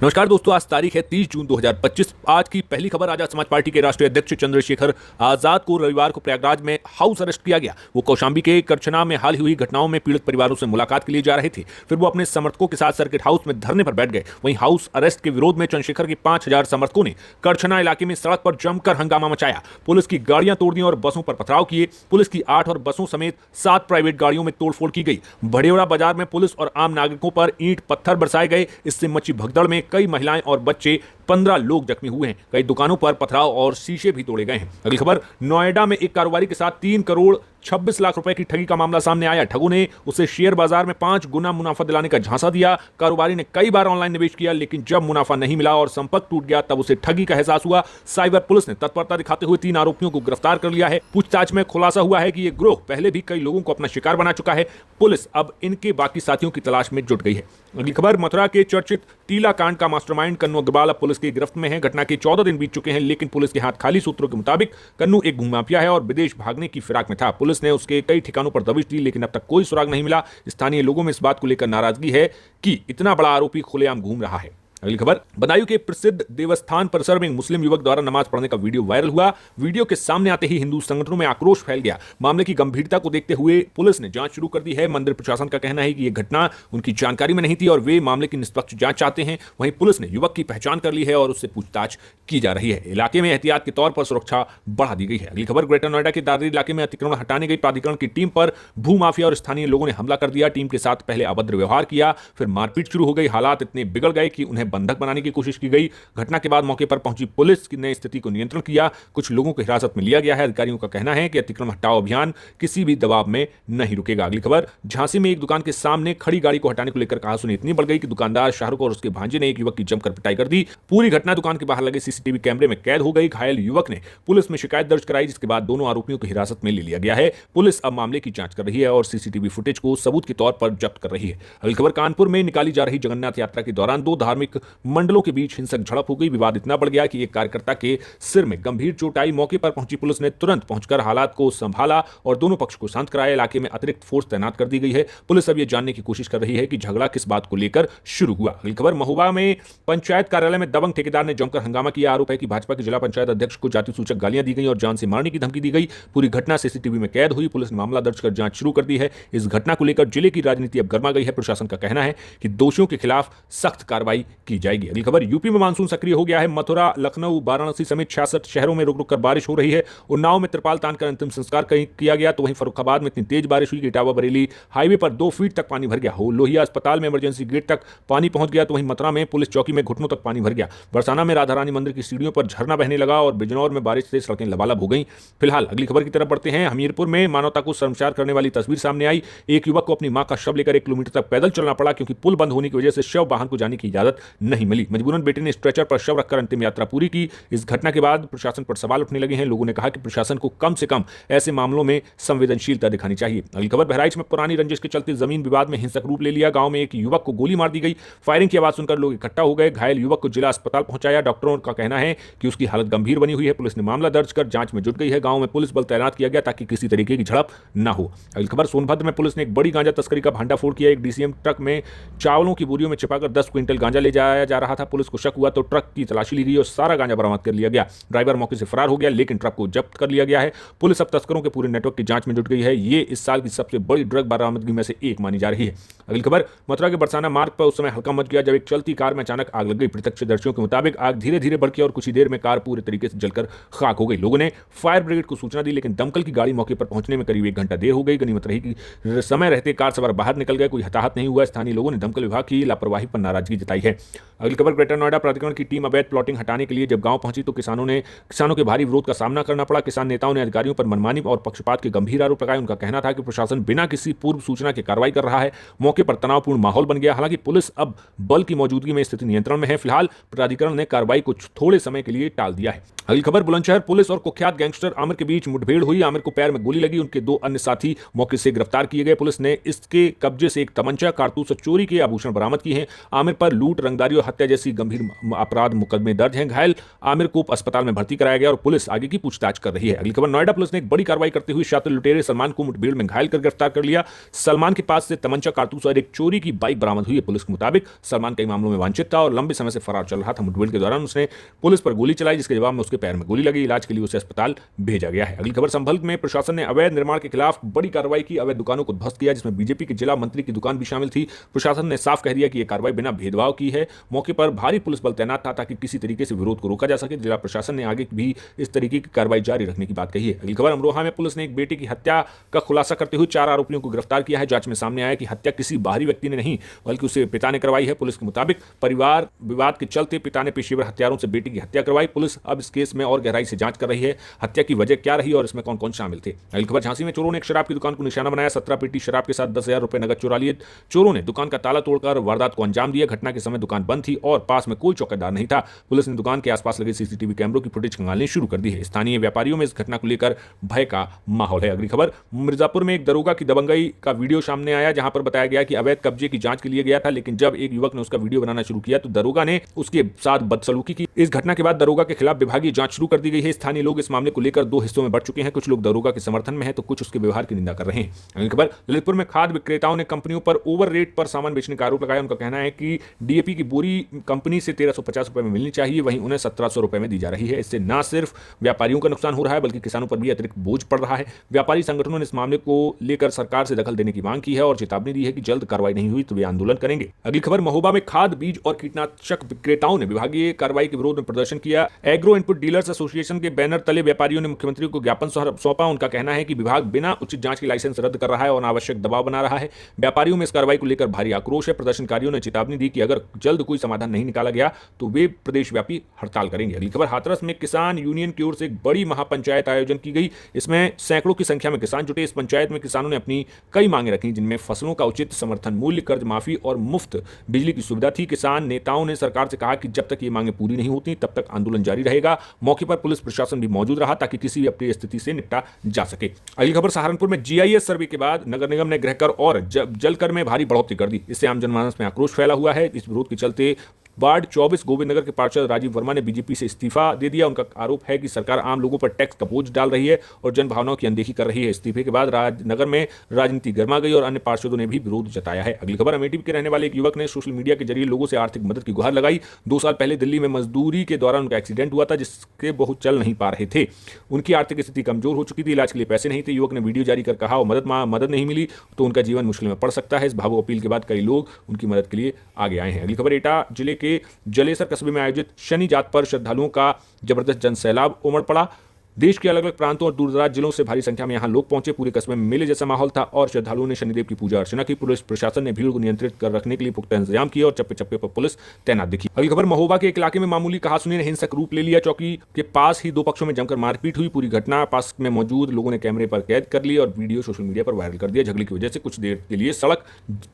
नमस्कार दोस्तों, आज तारीख है 30 जून 2025। आज की पहली खबर। आजाद समाज पार्टी के राष्ट्रीय अध्यक्ष चंद्रशेखर आजाद को रविवार को प्रयागराज में हाउस अरेस्ट किया गया। वो कौशांबी के करछना में हाल ही हुई घटनाओं में पीड़ित परिवारों से मुलाकात के लिए जा रहे थे। फिर वो अपने समर्थकों के साथ सर्किट हाउस में धरने पर बैठ गए। वहीं हाउस अरेस्ट के विरोध में चंद्रशेखर के 5000 समर्थकों ने करछना इलाके में सड़क पर जमकर हंगामा मचाया। पुलिस की गाड़ियां तोड़ दी और बसों पर पथराव किए। पुलिस की 8 और बसों समेत 7 प्राइवेट गाड़ियों में तोड़फोड़ की गई। भड़ेवड़ा बाजार में पुलिस और आम नागरिकों पर ईंट पत्थर बरसाए गए। इससे मची भगदड़ में कई महिलाएं और बच्चे 15 लोग जख्मी हुए हैं। कई दुकानों पर पथराव और शीशे भी तोड़े गए हैं। अगली खबर। नोएडा में एक कारोबारी के साथ 3 करोड़ 26 लाख रुपए की ठगी का मामला सामने आया। ठगों ने उसे शेयर बाजार में 5 गुना मुनाफा दिलाने का झांसा दिया। कारोबारी ने कई बार ऑनलाइन निवेश किया, लेकिन जब मुनाफा नहीं मिला और संपर्क टूट गया तब उसे ठगी का एहसास हुआ। साइबर पुलिस ने तत्परता दिखाते हुए 3 आरोपियों को गिरफ्तार कर लिया है। पूछताछ में खुलासा हुआ है कि यह गिरोह पहले भी कई लोगों को अपना शिकार बना चुका है। पुलिस अब इनके बाकी साथियों की तलाश में जुट गई है। अगली खबर। मथुरा के चर्चित टीला कांड का मास्टरमाइंड कन्नू अग्रवाल अब पुलिस की गिरफ्त में है। घटना के 14 दिन बीत चुके हैं, लेकिन पुलिस के हाथ खाली। सूत्रों के मुताबिक कन्नू एक भूमाफिया है और विदेश भागने की फिराक में था। पुलिस ने उसके कई ठिकानों पर दबिश दी, लेकिन अब तक कोई सुराग नहीं मिला। स्थानीय लोगों में इस बात को लेकर नाराजगी है कि इतना बड़ा आरोपी खुलेआम घूम रहा है। अगली खबर। बदायूं के प्रसिद्ध देवस्थान परिसर में एक मुस्लिम युवक द्वारा नमाज पढ़ने का वीडियो वायरल हुआ। वीडियो के सामने आते ही हिंदू संगठनों में आक्रोश फैल गया। मामले की गंभीरता को देखते हुए पुलिस ने जांच शुरू कर दी है। मंदिर प्रशासन का कहना है कि यह घटना उनकी जानकारी में नहीं थी और वे मामले की निष्पक्ष जांच चाहते हैं। वहीं पुलिस ने युवक की पहचान कर ली है और उससे पूछताछ की जा रही है। इलाके में एहतियात के तौर पर सुरक्षा बढ़ा दी गई है। अगली खबर। ग्रेटर नोएडा के दादरी इलाके में अतिक्रमण हटाने गई प्राधिकरण की टीम पर भूमाफिया और स्थानीय लोगों ने हमला कर दिया। टीम के साथ पहले अभद्र व्यवहार किया, फिर मारपीट शुरू हो गई। हालात इतने बिगड़ गए कि उन्हें बंधक बनाने की कोशिश की गई। घटना के बाद मौके पर पहुंची पुलिस ने स्थिति को नियंत्रण किया। कुछ लोगों को हिरासत में लिया गया है। अधिकारियों का कहना है कि अतिक्रमण हटाओ अभियान किसी भी दबाव में नहीं रुकेगा। अगली खबर। झांसी में एक दुकान के सामने खड़ी गाड़ी को हटाने को लेकर कहासुनी इतनी बढ़ गई कि दुकानदार शाहरुख और उसके भांजे ने एक युवक की जमकर पिटाई कर दी। पूरी घटना दुकान के बाहर लगे सीसीटीवी कैमरे में कैद हो गई। घायल युवक ने पुलिस में शिकायत दर्ज कराई, जिसके बाद दोनों आरोपियों को हिरासत में ले लिया गया है। पुलिस अब मामले की जांच कर रही है और सीसीटीवी फुटेज को सबूत के तौर पर जब्त कर रही है। अगली खबर। कानपुर में निकाली जा रही जगन्नाथ यात्रा के दौरान 2 धार्मिक मंडलों के बीच हिंसक झड़प हो गई। विवाद इतना बढ़ गया कि एक कार्यकर्ता के सिर में गंभीर चोट आई। मौके पर पहुंची पुलिस ने तुरंत पहुंचकर हालात को संभाला और दोनों पक्ष को शांत कराया। इलाके में अतिरिक्त फोर्स तैनात कर दी गई है। पुलिस अब यह जानने की कोशिश कर रही है कि झगड़ा किस बात को लेकर शुरू हुआ। अगली खबर। महुआ में पंचायत कार्यालय में दबंग ठेकेदार ने जमकर हंगामा किया। आरोप है कि भाजपा के जिला पंचायत अध्यक्ष को जाति सूचक गालियां दी गई और जान से मारने की धमकी दी गई। पूरी घटना सीसीटीवी में कैद हुई। पुलिस ने मामला दर्ज कर जांच शुरू कर दी है। इस घटना को लेकर जिले की राजनीति अब गर्मा गई है। प्रशासन का कहना है कि दोषियों के खिलाफ सख्त कार्रवाई की जाएगी। अगली खबर। यूपी में मानसून सक्रिय हो गया है। मथुरा, लखनऊ, वाराणसी समेत 66 शहरों में रुक रुक कर बारिश हो रही है। उन्नाव में त्रिपाल तानकर अंतिम संस्कार किया गया, तो वहीं फर्रुखाबाद में इतनी तेज बारिश हुई कि इटावा बरेली हाईवे पर 2 फीट तक पानी भर गया। लोहिया अस्पताल में इमरजेंसी गेट तक पानी पहुंच गया, तो वहीं मथुरा में पुलिस चौकी में घुटनों तक पानी भर गया। बरसाना में राधा रानी मंदिर की सीढ़ियों पर झरना बहने लगा और बिजनौर में बारिश से सड़कें लबालब हो गई। फिलहाल अगली खबर की तरफ बढ़ते हैं। हमीरपुर में मानवता को शर्मसार करने वाली तस्वीर सामने आई। एक युवक को अपनी मां का शव लेकर 1 किलोमीटर तक पैदल चलना पड़ा, क्योंकि पुल बंद होने की वजह से शव वाहन को जाने की इजाजत नहीं मिली। मजबूरन बेटे ने स्ट्रेचर पर शव रखकर अंतिम यात्रा पूरी की। इस घटना के बाद प्रशासन पर सवाल उठने लगे हैं। लोगों ने कहा कि प्रशासन को कम से कम ऐसे मामलों में संवेदनशीलता दिखानी चाहिए। अगली खबर। बहराइच में पुरानी रंजिश के चलते जमीन विवाद में हिंसक रूप ले लिया। गांव में एक युवक को गोली मार दी गई। फायरिंग की आवाज सुनकर लोग इकट्ठा हो गए। घायल युवक को जिला अस्पताल पहुंचाया। डॉक्टरों का कहना है कि उसकी हालत गंभीर बनी हुई है। पुलिस ने मामला दर्ज कर जांच में जुट गई है। गांव में पुलिस बल तैनात किया गया ताकि किसी तरीके की झड़प न हो। अगली खबर। सोनभद्र में पुलिस ने एक बड़ी गांजा तस्करी का भांडाफोड़ किया। एक डीसीएम ट्रक में चावलों की बोरियों में छिपाकर 10 क्विंटल गांजा ले जाया जा रहा था। पुलिस को शक हुआ तो ट्रक की तलाशी ली गई और सारा गांजा बरामद कर लिया गया। ड्राइवर मौके से फरार हो गया, लेकिन ट्रक को जब्त कर लिया गया है। पुलिस अब तस्करों के पूरे नेटवर्क की जांच में जुट गई है। ये इस साल की सबसे बड़ी ड्रग बरामदगी में से एक मानी जा रही है। अगली खबर। मथुरा के बरसाना मार्ग पर उस समय हल्का मच गया जब एक चलती कार में अचानक आग लग गई। प्रत्यक्षदर्शियों के मुताबिक आग धीरे धीरे बढ़ गई और कुछ ही देर में कार पूरे तरीके से जलकर खाक हो गई। लोगों ने फायर ब्रिगेड को सूचना दी, लेकिन दमकल की गाड़ी मौके पर पहुंचने में करीब 1 घंटा देर हो गई। गनीमत रही कि समय रहते कार सवार बाहर निकल गए। कोई हताहत नहीं हुआ। स्थानीय लोगों ने दमकल विभाग की लापरवाही पर नाराजगी जताई है। अगली खबर। ग्रेटर नोएडा प्राधिकरण की टीम अवैध प्लॉटिंग हटाने के लिए जब गांव पहुंची तो किसानों के भारी विरोध का सामना करना पड़ा। किसान नेताओं ने अधिकारियों पर मनमानी और पक्षपात के गंभीर आरोप लगाए। उनका कहना था कि प्रशासन बिना किसी पूर्व सूचना के कार्रवाई कर रहा है। मौके पर तनावपूर्ण माहौल बन गया। हालांकि पुलिस अब बल की मौजूदगी में स्थिति नियंत्रण में है। फिलहाल प्राधिकरण ने कार्रवाई को थोड़े समय के लिए टाल दिया है। अगली खबर। बुलंदशहर पुलिस और कुख्यात गैंगस्टर आमिर के बीच मुठभेड़ हुई। आमिर को पैर में गोली लगी। उनके 2 अन्य साथी मौके से गिरफ्तार किए गए। पुलिस ने इसके कब्जे से एक तमंचा, कारतूस और चोरी के आभूषण बरामद किए हैं। आमिर पर लूट, रंगदारी और हत्या जैसी गंभीर अपराध मुकदमे दर्ज हैं। घायल आमिर को अस्पताल में भर्ती कराया गया और पुलिस आगे की पूछताछ कर रही है। अगली खबर, नोएडा पुलिस ने एक बड़ी कार्रवाई करते हुए शातिर लुटेरे सलमान को मुठभेड़ में घायल कर गिरफ्तार कर लिया। सलमान के पास से तमंचा, कारतूस और एक चोरी की बाइक बरामद हुई है। पुलिस के मुताबिक सलमान कई मामलों में वांछित था और लंबे समय से फरार चल रहा था। मुठभेड़ के दौरान उसने पुलिस पर गोली चलाई, जिसके जवाब में उसके पैर में गोली लगी। इलाज के लिए उसे अस्पताल भेजा गया है। अगली खबर, संभल में प्रशासन ने अवैध निर्माण के खिलाफ बड़ी कार्रवाई की, अवैध दुकानों को ध्वस्त किया, जिसमें बीजेपी के जिला मंत्री की दुकान भी शामिल थी। प्रशासन ने साफ कह दिया कि यह कार्रवाई बिना भेदभाव की है। मौके पर भारी पुलिस बल तैनात था ताकि किसी तरीके से विरोध को रोका जा सके। जिला प्रशासन ने आगे भी इस तरीके की कार्रवाई जारी रखने की बात कही है। अगली खबर, अमरोहा में पुलिस ने एक बेटे की हत्या का खुलासा करते हुए 4 आरोपियों को गिरफ्तार किया है। जांच में सामने आया कि हत्या किसी बाहरी व्यक्ति ने नहीं बल्कि उसे पिता ने करवाई है। पुलिस के मुताबिक परिवार विवाद के चलते पिता ने पेशेवर हत्यारों से बेटी की हत्या करवाई। पुलिस अब इस केस में और गहराई से जांच कर रही है, हत्या की वजह क्या रही और इसमें कौन कौन शामिल थे। अगली खबर, झांसी में चोरों ने एक शराब की दुकान को निशाना बनाया। 17 पेटी शराब के साथ 10,000 रुपए नगद चुरा लिए। चोरों ने दुकान का ताला तोड़कर वारदात को अंजाम दिया। घटना के समय दुकान बंद थी और पास में कोई चौकीदार नहीं था। पुलिस ने दुकान के आसपास लगे सीसीटीवी कैमरों की फुटेज खंगालनी शुरू कर दी है। स्थानीय व्यापारियों में इस घटना को लेकर भय का माहौल है। अगली खबर, मिर्जापुर में एक दरोगा की दबंगई का वीडियो सामने आया, जहां पर बताया गया कि अवैध कब्जे की जांच के लिए गया था, लेकिन जब एक युवक ने उसका वीडियो बनाना शुरू किया तो दरोगा ने उसके साथ बदसलूकी की। इस घटना के बाद दरोगा के खिलाफ विभागीय जांच शुरू कर दी गई है। स्थानीय लोग इस मामले को लेकर 2 हिस्सों में बढ़ चुके हैं। कुछ लोग दरोगा के समर्थन में हैं तो कुछ उसके व्यवहार की निंदा कर रहे हैं। अगली खबर, ललितपुर में खाद्य विक्रेताओं ने कंपनियों पर ओवर रेट पर सामान बेचने का आरोप लगाया। उनका कहना है कि डीएपी की बोरी कंपनी से 1350 रुपए में मिलनी चाहिए, वहीं उन्हें 1700 रुपए में दी जा रही है। इससे न सिर्फ व्यापारियों का नुकसान हो रहा है बल्कि किसानों पर भी अतिरिक्त बोझ पड़ रहा है। व्यापारी संगठनों ने इस मामले को लेकर सरकार से दखल देने की मांग की है और चेतावनी दी है कि जल्द कार्रवाई नहीं हुई तो वे आंदोलन करेंगे। अगली खबर, महोबा में खाद, बीज और कीटनाशक विक्रेताओं ने विभागीय कार्रवाई के विरोध में प्रदर्शन किया। एग्रो इनपुट डीलर्स एसोसिएशन के बैनर तले व्यापारियों ने मुख्यमंत्री को ज्ञापन सौंपा। उनका कहना है कि विभाग बिना उचित जांच की लाइसेंस रद्द कर रहा है और अनावश्यक दबाव बना रहा है। व्यापारियों में इस कार्रवाई को लेकर भारी आक्रोश है। प्रदर्शनकारियों ने चेतावनी दी कि अगर जल्द कोई समाधान नहीं निकाला गया तो वे प्रदेशव्यापी हड़ताल करेंगे। अगली खबर, हाथरस में किसान यूनियन की ओर से एक बड़ी महापंचायत आयोजन की गई। इसमें सैकड़ों की संख्या में किसान जुटे। इस पंचायत में किसानों ने अपनी कई मांगे रखी, जिनमें फसलों का उचित समर्थन मूल्य, कर्ज माफी और मुफ्त बिजली की सुविधा थी। किसान नेताओं ने सरकार से कहा कि जब तक ये मांगे पूरी नहीं होती तब तक आंदोलन जारी रहेगा। मौके पर पुलिस प्रशासन भी मौजूद रहा ताकि किसी भी अप्रिय स्थिति से निपटा जा सके। अगली खबर, सहारनपुर में जीआईएस सर्वे के बाद नगर निगम ने गृहकर और जलकर में भारी बढ़ोतरी कर दी। इससे आम जनमानस में आक्रोश फैला हुआ है। इस विरोध के चलते वार्ड 24 गोविंदनगर के पार्षद राजीव वर्मा ने बीजेपी से इस्तीफा दे दिया। उनका आरोप है कि सरकार आम लोगों पर टैक्स का बोझ डाल रही है और जन भावनाओं की अनदेखी कर रही है। इस्तीफे के बाद नगर में राजनीति गर्मा गई और अन्य पार्षदों ने भी विरोध जताया है। अगली खबर, अमेठी के रहने वाले एक युवक ने सोशल मीडिया के जरिए लोगों से आर्थिक मदद की गुहार लगाई। 2 साल पहले दिल्ली में मजदूरी के दौरान उनका एक्सीडेंट हुआ था, जिसके बहुत चल नहीं पा रहे थे। उनकी आर्थिक स्थिति कमजोर हो चुकी थी, इलाज के लिए पैसे नहीं थे। युवक ने वीडियो जारी कर कहा और मदद नहीं मिली तो उनका जीवन मुश्किल में पड़ सकता है। इस भावुक अपील के बाद कई लोग उनकी मदद के लिए आगे आए हैं। अगली खबर, एटा जिले के जलेसर कस्बे में आयोजित शनि जात पर श्रद्धालुओं का जबरदस्त जनसैलाब उमड़ पड़ा। देश के अलग अलग प्रांतों और दूरदराज जिलों से भारी संख्या में यहां लोग पहुंचे। पूरे कस्बे में मेले जैसा माहौल था और श्रद्धालुओं ने शनिदेव की पूजा अर्चना की। पुलिस प्रशासन ने भीड़ को नियंत्रित कर रखने के लिए पुख्ता इंतजाम किए और चप्पे चप्पे पर पुलिस तैनात दिखी। अगली खबर, महोबा के एक इलाके में मामूली कहासुनी ने हिंसक रूप ले लिया। चौकी के पास ही 2 पक्षों में जमकर मारपीट हुई। पूरी घटना पास में मौजूद लोगों ने कैमरे पर कैद कर ली और वीडियो सोशल मीडिया पर वायरल कर दिया। झगड़े की वजह से कुछ देर के लिए सड़क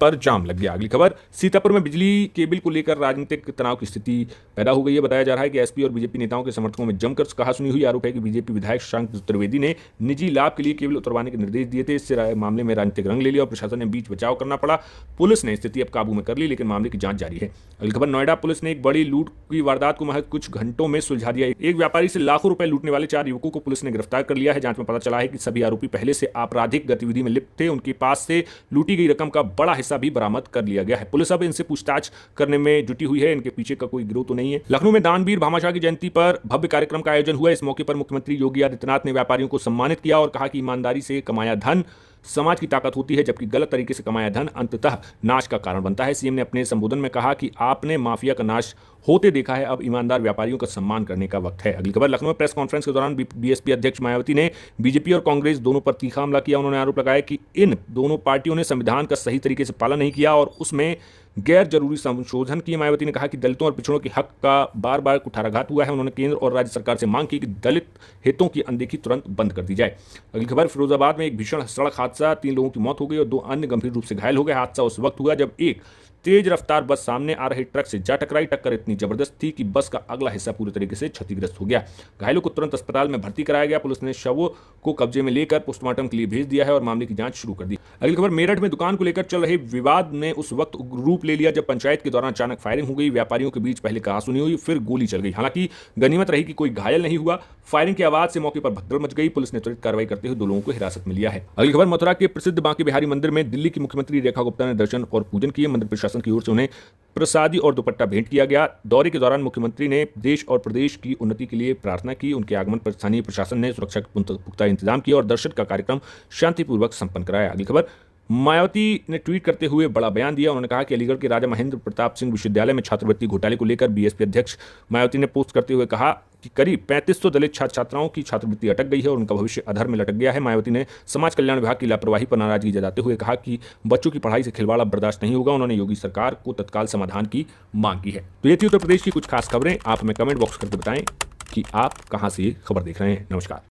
पर जाम लग गया। अगली खबर, सीतापुर में बिजली केबल को लेकर राजनीतिक तनाव की स्थिति पैदा हो गई है। बताया जा रहा है कि एसपी और बीजेपी नेताओं के समर्थकों में जमकर कहासुनी हुई। आरोप है कि बीजेपी विधायक शंकर त्रिवेदी ने निजी लाभ के लिए केबल उतरवाने के निर्देश दिए थे। इससे मामले में राजनीतिक रंग ले लिया और प्रशासन ने बीच बचाव करना पड़ा। पुलिस ने स्थिति अब काबू में कर ली, लेकिन मामले की जांच जारी है। अगली खबर, नोएडा पुलिस ने एक बड़ी लूट की वारदात को महज कुछ घंटों में सुलझा दिया। एक व्यापारी से लाखों रुपए लूटने वाले 4 युवकों को पुलिस ने गिरफ्तार कर लिया है। जांच में पता चला है कि सभी आरोपी पहले से आपराधिक गतिविधि में लिप्त थे। उनके पास से लूटी गई रकम का बड़ा हिस्सा भी बरामद कर लिया गया है। पुलिस अब इनसे पूछताछ करने में जुटी हुई है। इनके पीछे का कोई गिरोह तो नहीं है। लखनऊ में दानवीर भामाशाह की जयंती पर भव्य कार्यक्रम का आयोजन हुआ। इस मौके पर मुख्यमंत्री योगी आदित्यनाथ ने व्यापारियों को सम्मानित किया और कहा कि ईमानदारी से कमाया धन समाज की ताकत होती है, जबकि गलत तरीके से कमाया धन अंततः नाश का कारण बनता है। सीएम ने अपने संबोधन में कहा कि आपने माफिया का नाश होते देखा है, अब ईमानदार व्यापारियों का सम्मान करने का वक्त है। अगली खबर, लखनऊ में प्रेस कॉन्फ्रेंस के दौरान बीएसपी अध्यक्ष मायावती ने बीजेपी और कांग्रेस दोनों पर तीखा हमला किया। उन्होंने आरोप लगाया कि इन दोनों पार्टियों ने संविधान का सही तरीके से पालन नहीं किया और उसमें गैर जरूरी संशोधन किए। मायावती ने कहा कि दलितों और पिछड़ों के हक का बार बार कुठाराघात हुआ है। उन्होंने केंद्र और राज्य सरकार से मांग की कि दलित हितों की अनदेखी तुरंत बंद कर दी जाए। अगली खबर, फिरोजाबाद में एक भीषण सड़क हादसा, 3 लोगों की मौत हो गई और 2 अन्य गंभीर रूप से घायल हो गए। हादसा उस वक्त हुआ जब एक तेज रफ्तार बस सामने आ रहे ट्रक से जा टकराई। टक्कर इतनी जबरदस्त थी कि बस का अगला हिस्सा पूरी तरीके से क्षतिग्रस्त हो गया। घायलों को तुरंत अस्पताल में भर्ती कराया गया। पुलिस ने शवों को कब्जे में लेकर पोस्टमार्टम के लिए भेज दिया है और मामले की जांच शुरू कर दी। अगली खबर, मेरठ में दुकान को लेकर चल रहे विवाद ने उस वक्त रूप ले लिया जब पंचायत के दौरान अचानक फायरिंग हो गई। व्यापारियों के बीच पहले कहासुनी हुई, फिर गोली चल गई। हालांकि गनीमत रही कि कोई घायल नहीं हुआ। फायरिंग की आवाज से मौके पर भगदड़ मच गई। पुलिस ने त्वरित कार्रवाई करते हुए 2 लोगों को हिरासत में लिया है। अगली खबर, मथुरा के प्रसिद्ध बांके बिहारी मंदिर में दिल्ली की मुख्यमंत्री रेखा गुप्ता ने दर्शन और पूजन किए। मंदिर प्रशासन की ओर से उन्हें प्रसादी और दुपट्टा भेंट किया गया। दौरे के दौरान मुख्यमंत्री ने देश और प्रदेश की उन्नति के लिए प्रार्थना की। उनके आगमन पर स्थानीय प्रशासन ने सुरक्षा के पुख्ता इंतजाम किया और दर्शन का कार्यक्रम शांतिपूर्वक संपन्न कराया। अगली खबर, मायावती ने ट्वीट करते हुए बड़ा बयान दिया। उन्होंने कहा कि अलीगढ़ के राजा महेंद्र प्रताप सिंह विश्वविद्यालय में छात्रवृत्ति घोटाले को लेकर बीएसपी अध्यक्ष मायावती ने पोस्ट करते हुए कहा कि करीब 3500 दलित छात्र छात्राओं की छात्रवृत्ति अटक गई है और उनका भविष्य अधर में लटक गया है। मायावती ने समाज कल्याण विभाग की लापरवाही पर नाराजगी जताते हुए कहा कि बच्चों की पढ़ाई से खिलवाड़ अब बर्दाश्त नहीं होगा। उन्होंने योगी सरकार को तत्काल समाधान की मांग की है। तो ये थी उत्तर प्रदेश की कुछ खास खबरें। आप हमें कमेंट बॉक्स करके बताएं कि आप कहां से ये खबर देख रहे हैं। नमस्कार।